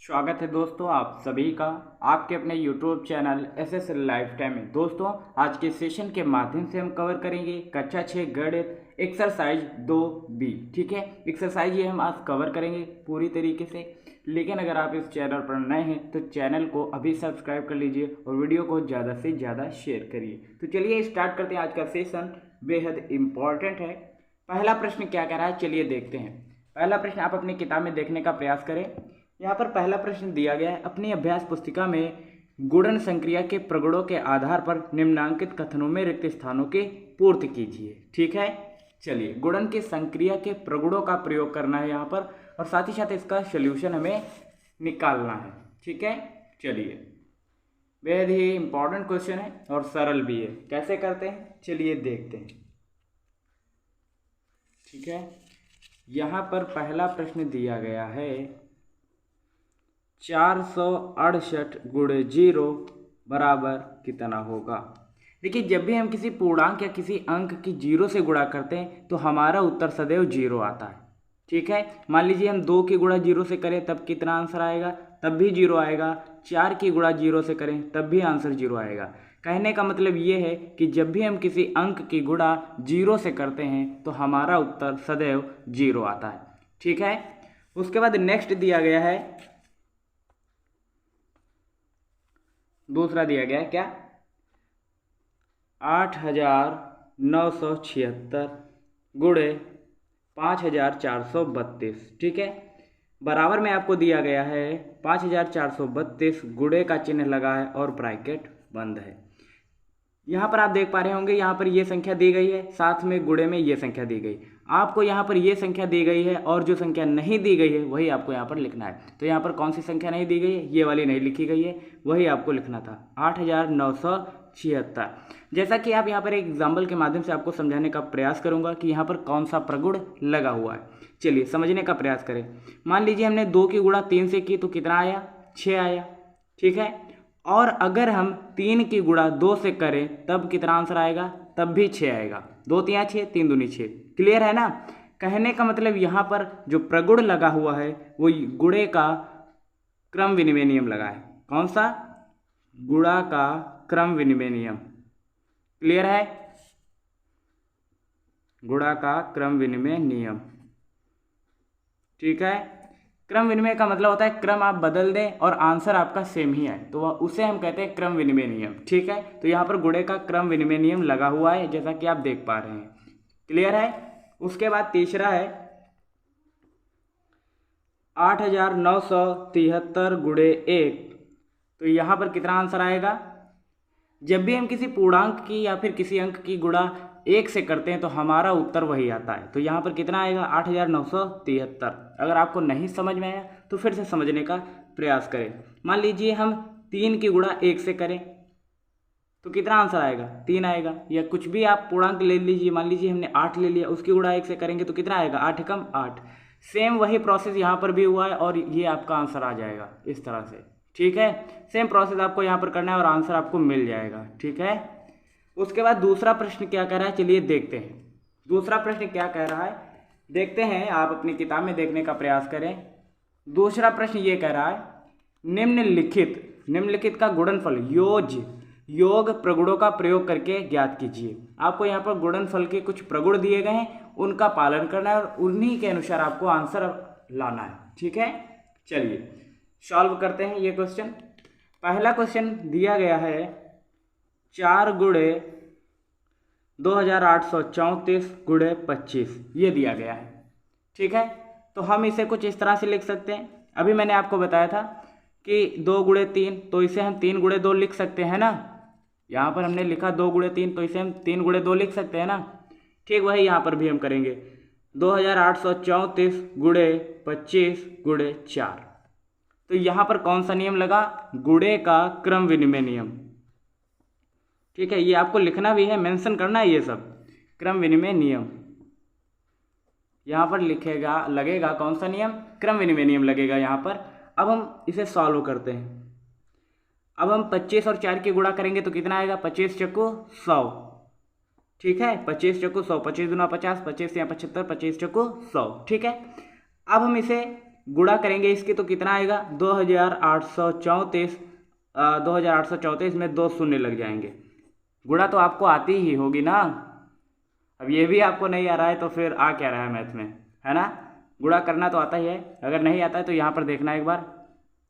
स्वागत है दोस्तों आप सभी का आपके अपने YouTube channel SS life time में। दोस्तों आज के सेशन के माध्यम से हम कवर करेंगे कक्षा 6 गणित एक्सरसाइज 2B। ठीक है, एक्सरसाइज ये हम आज कवर करेंगे पूरी तरीके से। लेकिन अगर आप इस चैनल पर नए हैं तो चैनल को अभी सब्सक्राइब कर लीजिए और वीडियो को ज़्यादा से ज़्यादा शेयर करिए। तो चलिए स्टार्ट करते हैं। आज का सेशन बेहद इम्पॉर्टेंट है। पहला प्रश्न क्या कह रहा है, चलिए देखते हैं। पहला प्रश्न आप अपनी किताब में देखने का प्रयास करें। यहाँ पर पहला प्रश्न दिया गया है, अपनी अभ्यास पुस्तिका में गुणन संक्रिया के प्रगुणों के आधार पर निम्नांकित कथनों में रिक्त स्थानों के पूर्ति कीजिए। ठीक है, चलिए गुणन की संक्रिया के प्रगुणों का प्रयोग करना है यहाँ पर, और साथ ही साथ इसका सॉल्यूशन हमें निकालना है। ठीक है, चलिए बेहद ही इंपॉर्टेंट क्वेश्चन है और सरल भी है। कैसे करते हैं चलिए देखते हैं। ठीक है, यहाँ पर पहला प्रश्न दिया गया है 468 गुणे 0 बराबर कितना होगा। देखिए जब भी हम किसी पूर्णांक या किसी अंक की 0 से गुणा करते हैं तो हमारा उत्तर सदैव 0 आता है। ठीक है, मान लीजिए हम 2 की गुणा 0 से करें तब कितना आंसर आएगा, तब भी 0 आएगा। 4 की गुणा 0 से करें तब भी आंसर 0 आएगा। कहने का मतलब ये है कि जब भी हम किसी अंक की गुणा 0 से करते हैं तो हमारा उत्तर सदैव 0 आता है। ठीक है, उसके बाद नेक्स्ट दिया गया है, दूसरा दिया गया है क्या, 8976 गुणे 5432। ठीक है, बराबर में आपको दिया गया है 5432 गुणे का चिन्ह लगा है और ब्रैकेट बंद है। यहाँ पर आप देख पा रहे होंगे, यहाँ पर ये संख्या दी गई है, साथ में गुणे में ये संख्या दी गई। आपको यहाँ पर ये संख्या दी गई है और जो संख्या नहीं दी गई है वही आपको यहाँ पर लिखना है। तो यहाँ पर कौन सी संख्या नहीं दी गई है, ये वाली नहीं लिखी गई है, वही आपको लिखना था 8976। जैसा कि आप यहाँ पर एक एग्जाम्पल के माध्यम से आपको समझाने का प्रयास करूँगा कि यहाँ पर कौन सा प्रगुण लगा हुआ है। चलिए समझने का प्रयास करें। मान लीजिए हमने 2 की गुणा 3 से की तो कितना आया, 6 आया। ठीक है, और अगर हम 3 की गुणा 2 से करें तब कितना आंसर आएगा, तब भी 6 आएगा। 2 3 6, 3 दूनी 6। क्लियर है ना। कहने का मतलब यहाँ पर जो प्रगुण लगा हुआ है वो गुणे का क्रम विनिमय नियम लगा है। कौन सा, गुणा का क्रम विनिमय नियम। क्लियर है, गुणा का क्रम विनिमय नियम। ठीक है, क्रम विनिमय का मतलब होता है क्रम आप बदल दें और आंसर आपका सेम ही आए तो वह उसे हम कहते हैं क्रम विनिमय नियम। ठीक है, तो यहाँ पर गुणे का क्रम विनिमय नियम लगा हुआ है जैसा कि आप देख पा रहे हैं। क्लियर है। उसके बाद तीसरा है 8973 गुणे 1। तो यहाँ पर कितना आंसर आएगा, जब भी हम किसी पूर्णांक की या फिर किसी अंक की गुणा 1 से करते हैं तो हमारा उत्तर वही आता है। तो यहाँ पर कितना आएगा, 8973। अगर आपको नहीं समझ में आया तो फिर से समझने का प्रयास करें। मान लीजिए हम 3 की गुणा 1 से करें तो कितना आंसर आएगा, 3 आएगा। या कुछ भी आप पूर्णांक ले लीजिए, मान लीजिए हमने 8 ले लिया, उसकी गुणा 1 से करेंगे तो कितना आएगा, 8 कम 8। सेम वही प्रोसेस यहाँ पर भी हुआ है और ये आपका आंसर आ जाएगा इस तरह से। ठीक है, सेम प्रोसेस आपको यहाँ पर करना है और आंसर आपको मिल जाएगा। ठीक है, उसके बाद दूसरा प्रश्न क्या कह रहा है चलिए देखते हैं। दूसरा प्रश्न क्या कह रहा है देखते हैं, आप अपनी किताब में देखने का प्रयास करें। दूसरा प्रश्न ये कह रहा है निम्नलिखित का गुणनफल योग प्रगुणों का प्रयोग करके ज्ञात कीजिए। आपको यहाँ पर गुणनफल के कुछ प्रगुण दिए गए हैं, उनका पालन करना है और उन्हीं के अनुसार आपको आंसर लाना है। ठीक है, चलिए सॉल्व करते हैं ये क्वेश्चन। पहला क्वेश्चन दिया गया है 4 गुणे 2834 गुणे 25, ये दिया गया है। ठीक है, तो हम इसे कुछ इस तरह से लिख सकते हैं। अभी मैंने आपको बताया था कि 2 गुणे 3, तो इसे हम 3 गुणे 2 लिख सकते हैं ना। यहाँ पर हमने लिखा 2 गुणे 3, तो इसे हम 3 गुणे 2 लिख सकते हैं ना। ठीक वही यहाँ पर भी हम करेंगे 2834 गुणे 25 गुणे 4। तो यहाँ पर कौन सा नियम लगा, गुणे का क्रम विनिमय नियम। ठीक है, ये आपको लिखना भी है, मेंशन करना है ये सब, क्रम विनिमय नियम। यहाँ पर लिखेगा लगेगा कौन सा नियम, क्रम विनिमय नियम लगेगा यहाँ पर। अब हम इसे सॉल्व करते हैं। अब हम 25 और 4 की गुणा करेंगे तो कितना आएगा, 25 चक्कू 100। ठीक है, 25 चक्कू 100, 25 दूना 50, 25 या 75, 25 चक्कू 100। ठीक है, अब हम इसे गुणा करेंगे इसकी तो कितना आएगा 2834, 2834 में 2 शून्य लग जाएंगे। गुणा तो आपको आती ही होगी ना, अब ये भी आपको नहीं आ रहा है तो फिर आ क्या रहा है मैथ में, है ना। गुणा करना तो आता ही है, अगर नहीं आता है तो यहाँ पर देखना एक बार,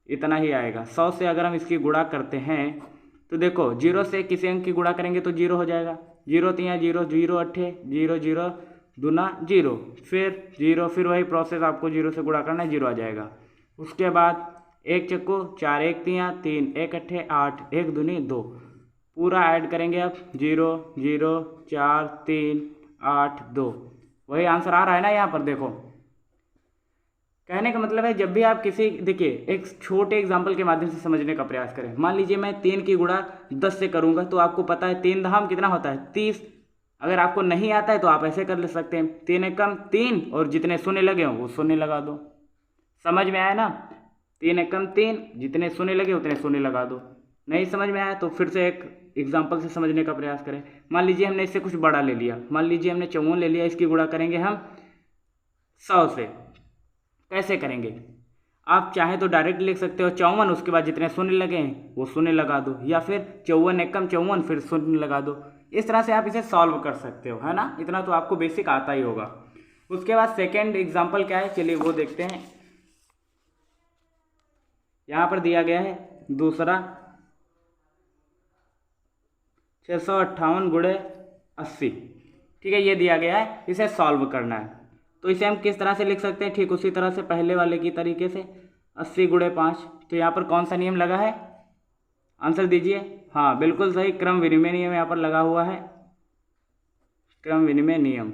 इतना ही आएगा। 100 से अगर हम इसकी गुणा करते हैं तो देखो 0 से किसी अंक की गुणा करेंगे तो 0 हो जाएगा, 0 3 0, 0 अट्ठे 0, 0 दूना 0, फिर 0, फिर वही प्रोसेस आपको 0 से गुणा करना है, 0 आ जाएगा। उसके बाद 1 चक्को 4, 1 3 3, 1 अट्ठे 8, 1 दूनी 2, पूरा ऐड करेंगे अब 0 0 4 3 8 2, वही आंसर आ रहा है ना यहाँ पर। देखो कहने का मतलब है जब भी आप किसी, देखिए एक छोटे एग्जाम्पल के माध्यम से समझने का प्रयास करें। मान लीजिए मैं 3 की गुणा 10 से करूंगा तो आपको पता है 3 दहाम कितना होता है 30। अगर आपको नहीं आता है तो आप ऐसे कर ले सकते हैं, 3 एकम 3 और जितने शून्य लगे हों वो शून्य लगा दो। समझ में आया ना, 3 एकम 3, जितने शून्य लगे उतने शून्य लगा दो। नहीं समझ में आया तो फिर से एक एग्जाम्पल से समझने का प्रयास करें। मान लीजिए हमने इससे कुछ बड़ा ले लिया, मान लीजिए हमने 54 ले लिया, इसकी गुणा करेंगे हम 100 से। कैसे करेंगे, आप चाहे तो डायरेक्ट लिख सकते हो 54, उसके बाद जितने शून्य लगे हैं वो शून्य लगा दो, या फिर 54 एकम 54 फिर शून्य लगा दो। इस तरह से आप इसे सॉल्व कर सकते हो, है ना। इतना तो आपको बेसिक आता ही होगा। उसके बाद सेकेंड एग्जाम्पल क्या है, चलिए वो देखते हैं। यहाँ पर दिया गया है दूसरा 658 गुणे 80, ठीक है, ये दिया गया है, इसे सॉल्व करना है। तो इसे हम किस तरह से लिख सकते हैं, ठीक उसी तरह से पहले वाले की तरीके से 80 गुणे 5। तो यहाँ पर कौन सा नियम लगा है, आंसर दीजिए। हाँ बिल्कुल सही, क्रम विनिमय नियम यहाँ पर लगा हुआ है, क्रम विनिमय नियम,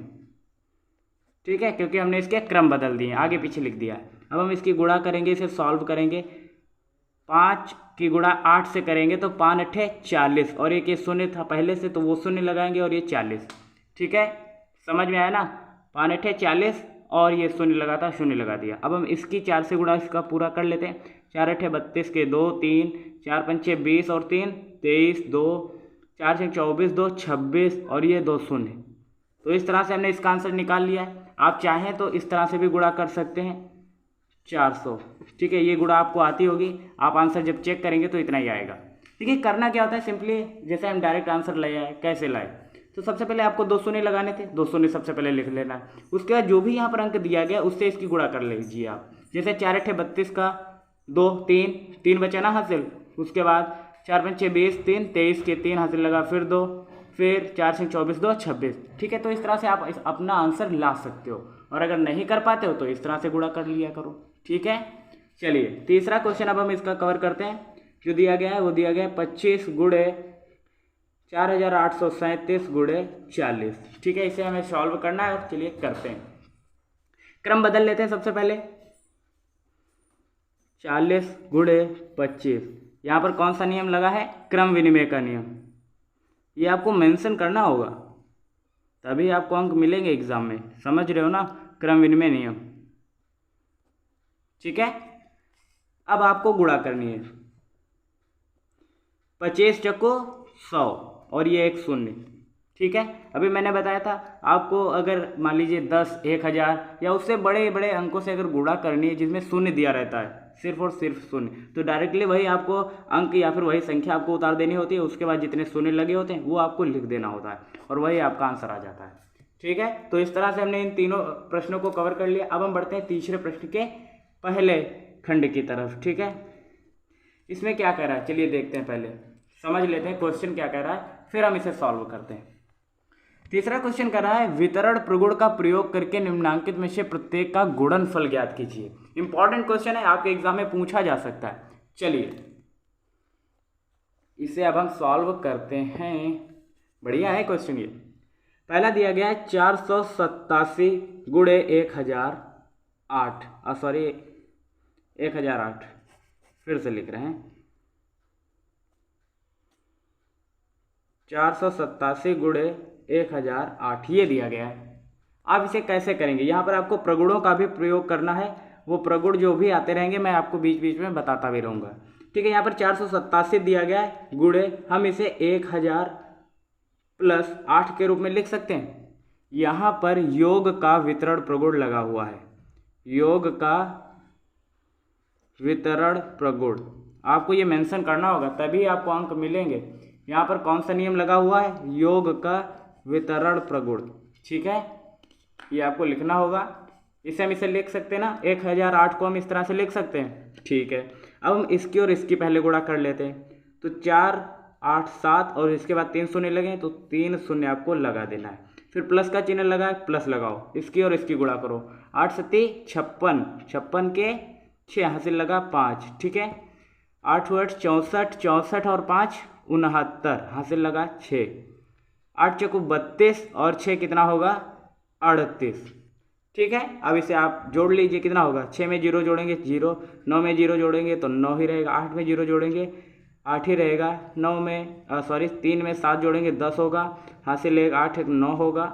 ठीक है, क्योंकि हमने इसके क्रम बदल दिए, आगे पीछे लिख दिया है। अब हम इसकी गुणा करेंगे, इसे सॉल्व करेंगे। 5 की गुणा 8 से करेंगे तो 5 अट्ठे 40, और एक ये शून्य था पहले से तो वो शून्य लगाएंगे, और ये 40, ठीक है, समझ में आया ना। 5 अट्ठे 40 और ये शून्य लगाता, शून्य लगा दिया। अब हम इसकी 4 से गुणा इसका पूरा कर लेते हैं। 4 अट्ठे 32 के 2 3, 4 पंचे 20 और 3 23, 2 4 6 24, 2 26 और ये 2 शून्य। तो इस तरह से हमने इसका आंसर निकाल लिया है। आप चाहें तो इस तरह से भी गुणा कर सकते हैं 400, ठीक है, ये गुणा आपको आती होगी। आप आंसर जब चेक करेंगे तो इतना ही आएगा। ठीक है, करना क्या होता है, सिंपली जैसे हम डायरेक्ट आंसर ले आए, कैसे लाए, तो सबसे पहले आपको 2 शून्य लगाने थे, 2 शून्य सबसे पहले लिख लेना है। उसके बाद जो भी यहाँ पर अंक दिया गया उससे इसकी गुणा कर लीजिए आप। जैसे 4 अट्ठे 32 का 2 3 बचा ना हासिल, उसके बाद 4 पंचे 20, 3 23 के 3 हासिल लगा, फिर 2, फिर 4 6 24, 2 26, ठीक है। तो इस तरह से आप अपना आंसर ला सकते हो, और अगर नहीं कर पाते हो तो इस तरह से गुणा कर लिया करो, ठीक है। चलिए तीसरा क्वेश्चन अब हम इसका कवर करते हैं। जो दिया गया है वो दिया गया है 25 गुणे 4837 गुणे 40, ठीक है, इसे हमें सॉल्व करना है। और चलिए करते हैं, क्रम बदल लेते हैं। सबसे पहले 40 गुणे 25, यहाँ पर कौन सा नियम लगा है, क्रम विनिमय का नियम। ये आपको मेंशन करना होगा, तभी आपको अंक मिलेंगे एग्जाम में, समझ रहे हो ना, क्रम विनिमय नियम, ठीक है। अब आपको गुणा करनी है, 25 चक्को 100 और ये एक शून्य, ठीक है। अभी मैंने बताया था आपको, अगर मान लीजिए 10 1000 या उससे बड़े बड़े अंकों से अगर गुणा करनी है जिसमें शून्य दिया रहता है, सिर्फ और सिर्फ शून्य, तो डायरेक्टली वही आपको अंक या फिर वही संख्या आपको उतार देनी होती है। उसके बाद जितने शून्य लगे होते हैं वो आपको लिख देना होता है, और वही आपका आंसर आ जाता है, ठीक है। तो इस तरह से हमने इन तीनों प्रश्नों को कवर कर लिया। अब हम बढ़ते हैं तीसरे प्रश्न के पहले खंड की तरफ, ठीक है। इसमें क्या कह रहा है, चलिए देखते हैं, पहले समझ लेते हैं क्वेश्चन क्या कह रहा है, फिर हम इसे सॉल्व करते हैं। तीसरा क्वेश्चन कर रहा है वितरण प्रगुण का प्रयोग करके निम्नांकित में से प्रत्येक का गुणनफल ज्ञात कीजिए। इंपॉर्टेंट क्वेश्चन है, आपके एग्जाम में पूछा जा सकता है। चलिए इसे अब हम सॉल्व करते हैं। बढ़िया है क्वेश्चन ये। पहला दिया गया है 487 गुणे 1008, सॉरी 1008, फिर से लिख रहे हैं 487 गुणे 1008, ये दिया गया है। आप इसे कैसे करेंगे, यहाँ पर आपको प्रगुणों का भी प्रयोग करना है। वो प्रगुण जो भी आते रहेंगे मैं आपको बीच बीच में बताता भी रहूँगा, ठीक है। यहाँ पर 487 दिया गया है, गुणे हम इसे 1000 प्लस 8 के रूप में लिख सकते हैं। यहाँ पर योग का वितरण प्रगुण लगा हुआ है, योग का वितरण प्रगुण, आपको ये मेंशन करना होगा तभी आपको अंक मिलेंगे। यहाँ पर कौन सा नियम लगा हुआ है, योग का वितरण प्रगुण, ठीक है, ये आपको लिखना होगा। इसे हम इसे लिख सकते हैं ना, 1008 को हम इस तरह से लिख सकते हैं, ठीक है। अब हम इसकी और इसकी पहले गुणा कर लेते हैं, तो 4 8 7 और इसके बाद 3 शून्य लगे तो 3 शून्य आपको लगा देना है। फिर प्लस का चिन्ह लगा है, प्लस लगाओ, इसकी और इसकी गुणा करो, 8 सत्ती 56, 56 के 6 हासिल लगा 5, ठीक है। 8 8 64, 64 और 5 69 हासिल लगा 6, 8 चौको 32 और 6 कितना होगा 38, ठीक है। अब इसे आप जोड़ लीजिए, कितना होगा, 6 में 0 जोड़ेंगे 0, 9 में 0 जोड़ेंगे तो 9 ही रहेगा, 8 में 0 जोड़ेंगे 8 ही रहेगा, 9 में 3 में 7 जोड़ेंगे 10 होगा, हासिल 1 8 1 9 होगा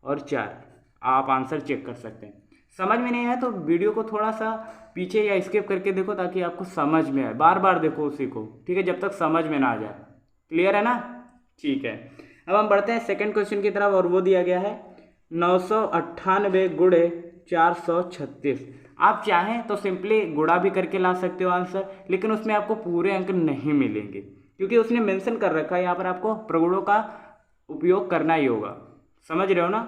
और 4। आप आंसर चेक कर सकते हैं। समझ में नहीं आया तो वीडियो को थोड़ा सा पीछे या स्किप करके देखो ताकि आपको समझ में आए, बार बार देखो उसी को, ठीक है, जब तक समझ में ना आ जाए। क्लियर है ना, ठीक है। अब हम बढ़ते हैं सेकंड क्वेश्चन की तरफ और वो दिया गया है 998 गुणे 436। आप चाहें तो सिंपली गुणा भी करके ला सकते हो आंसर, लेकिन उसमें आपको पूरे अंक नहीं मिलेंगे क्योंकि उसने मेंशन कर रखा है यहाँ पर आपको प्रगुणों का उपयोग करना ही होगा, समझ रहे हो ना।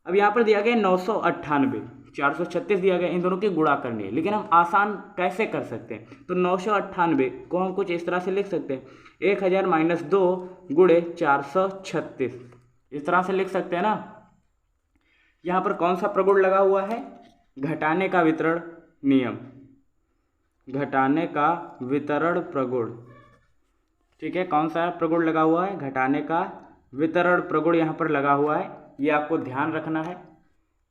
अब यहाँ पर दिया गया 998, 436 दिया गया, इन दोनों की गुणा करनी है, लेकिन हम आसान कैसे कर सकते हैं, तो 998 को हम कुछ इस तरह से लिख सकते हैं, 1000 - 2 गुणे 436, इस तरह से लिख सकते हैं ना। यहाँ पर कौन सा प्रगुण लगा हुआ है, घटाने का वितरण नियम, घटाने का वितरण प्रगुण, ठीक है। कौन सा प्रगुण लगा हुआ है, घटाने का वितरण प्रगुण यहाँ पर लगा हुआ है, ये आपको ध्यान रखना है।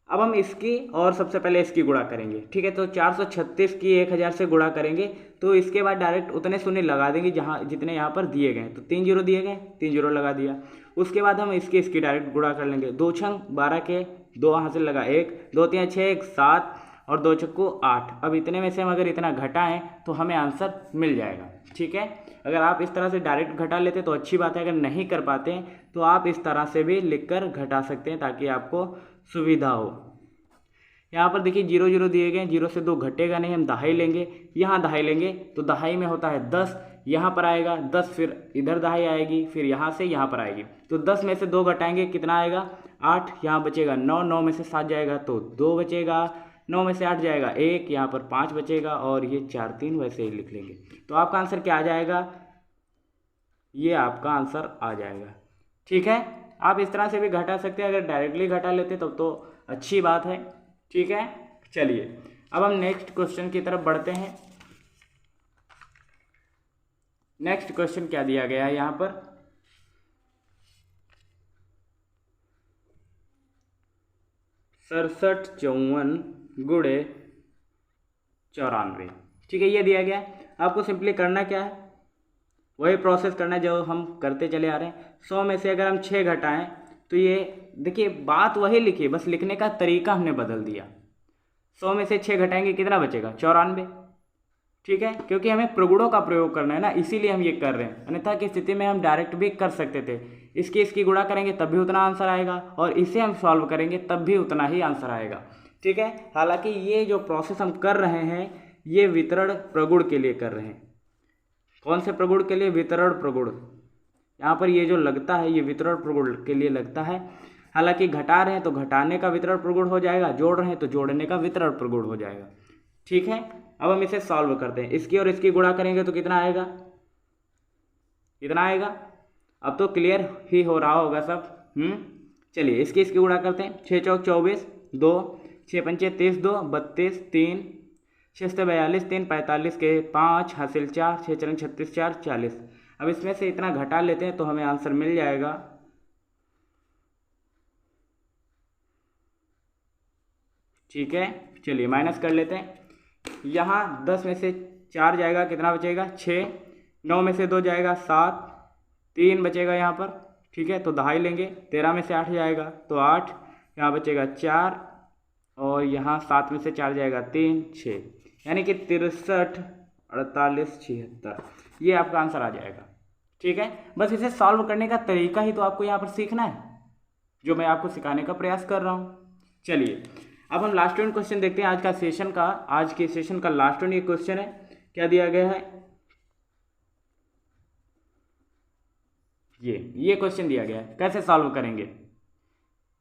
अब हम इसकी और सबसे पहले इसकी गुणा करेंगे, ठीक है। तो 436 की 1000 से गुणा करेंगे तो इसके बाद डायरेक्ट उतने शून्य लगा देंगे जहाँ जितने यहाँ पर दिए गए, तो 3 0 दिए गए, 3 0 लगा दिया। उसके बाद हम इसकी डायरेक्ट गुणा कर लेंगे, 2 छंग 12 के 2 हासिल लगा 1, 2 3 6 1 7 और 2 चक्कू 8। अब इतने में से हम अगर इतना घटाएं तो हमें आंसर मिल जाएगा, ठीक है। अगर आप इस तरह से डायरेक्ट घटा लेते तो अच्छी बात है, अगर नहीं कर पाते हैं तो आप इस तरह से भी लिखकर घटा सकते हैं ताकि आपको सुविधा हो। यहाँ पर देखिए 0 0 दिए गए, 0 से 2 घटेगा नहीं, हम दहाई लेंगे, यहाँ दहाई लेंगे तो दहाई में होता है 10, यहाँ पर आएगा 10, फिर इधर दहाई आएगी, फिर यहाँ से यहाँ पर आएगी, तो 10 में से 2 घटाएंगे कितना आएगा 8, यहाँ बचेगा 9, 9 में से 7 जाएगा तो 2 बचेगा, 9 में से 8 जाएगा 1, यहाँ पर 5 बचेगा और ये 4 3 वैसे ही लिख लेंगे। तो आपका आंसर क्या आ जाएगा, ये आपका आंसर आ जाएगा, ठीक है। आप इस तरह से भी घटा सकते हैं, अगर डायरेक्टली घटा लेते तब तो अच्छी बात है, ठीक है। चलिए अब हम नेक्स्ट क्वेश्चन की तरफ बढ़ते हैं। नेक्स्ट क्वेश्चन क्या दिया गया है यहाँ पर, 67 54 गुणे 94, ठीक है, ये दिया गया है। आपको सिंपली करना क्या है, वही प्रोसेस करना है जो हम करते चले आ रहे हैं। 100 में से अगर हम 6 घटाएं तो ये देखिए बात वही लिखी, बस लिखने का तरीका हमने बदल दिया। 100 में से 6 घटाएंगे कितना बचेगा 94, ठीक है, क्योंकि हमें प्रगुणों का प्रयोग करना है ना, इसीलिए हम ये कर रहे हैं। अन्यथा की स्थिति में हम डायरेक्ट भी कर सकते थे, इसकी गुणा करेंगे तब भी उतना आंसर आएगा और इसे हम सॉल्व करेंगे तब भी उतना ही आंसर आएगा, ठीक है। हालांकि ये जो प्रोसेस हम कर रहे हैं ये वितरण प्रगुण के लिए कर रहे हैं। कौन से प्रगुण के लिए, वितरण प्रगुण, यहाँ पर ये जो लगता है ये वितरण प्रगुण के लिए लगता है। हालांकि घटा रहे हैं तो घटाने का वितरण प्रगुण हो जाएगा, जोड़ रहे हैं तो जोड़ने का वितरण प्रगुण हो जाएगा, ठीक है। अब हम इसे सॉल्व करते हैं, इसकी और इसकी गुणा करेंगे तो कितना आएगा, कितना आएगा, अब तो क्लियर ही हो रहा होगा सब। चलिए इसकी गुणा करते हैं, 6 चौक 24 2, 6 पंचे 30 2 32 3, 6 से 42 3 45 के 5 हासिल 4, 6 चरण 36 4 40। अब इसमें से इतना घटा लेते हैं तो हमें आंसर मिल जाएगा, ठीक है। चलिए माइनस कर लेते हैं, यहाँ 10 में से 4 जाएगा कितना बचेगा 6, 9 में से 2 जाएगा 7, 3 बचेगा यहाँ पर, ठीक है, तो दहाई लेंगे, 13 में से 8 जाएगा तो 8, यहाँ बचेगा 4 और यहाँ 7 में से 4 जाएगा 3 6, यानी कि 63 48 76, ये आपका आंसर आ जाएगा, ठीक है। बस इसे सॉल्व करने का तरीका ही तो आपको यहाँ पर सीखना है, जो मैं आपको सिखाने का प्रयास कर रहा हूँ। चलिए अब हम लास्ट वन क्वेश्चन देखते हैं आज के सेशन का लास्ट वन ये क्वेश्चन है, क्या दिया गया है, ये क्वेश्चन दिया गया है, कैसे सॉल्व करेंगे,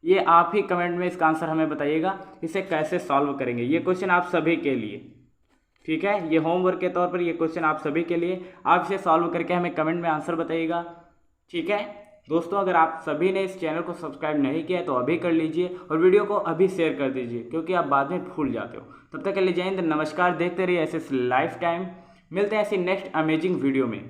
ये आप ही कमेंट में इसका आंसर हमें बताइएगा, इसे कैसे सॉल्व करेंगे। ये क्वेश्चन आप सभी के लिए, ठीक है, ये होमवर्क के तौर पर ये क्वेश्चन आप सभी के लिए, आप इसे सॉल्व करके हमें कमेंट में आंसर बताइएगा, ठीक है। दोस्तों अगर आप सभी ने इस चैनल को सब्सक्राइब नहीं किया है तो अभी कर लीजिए और वीडियो को अभी शेयर कर दीजिए, क्योंकि आप बाद में भूल जाते हो। तब तक के लिए जय हिंद, नमस्कार, देखते रहिए एसएस लाइफ टाइम। मिलते हैं ऐसी नेक्स्ट अमेजिंग वीडियो में।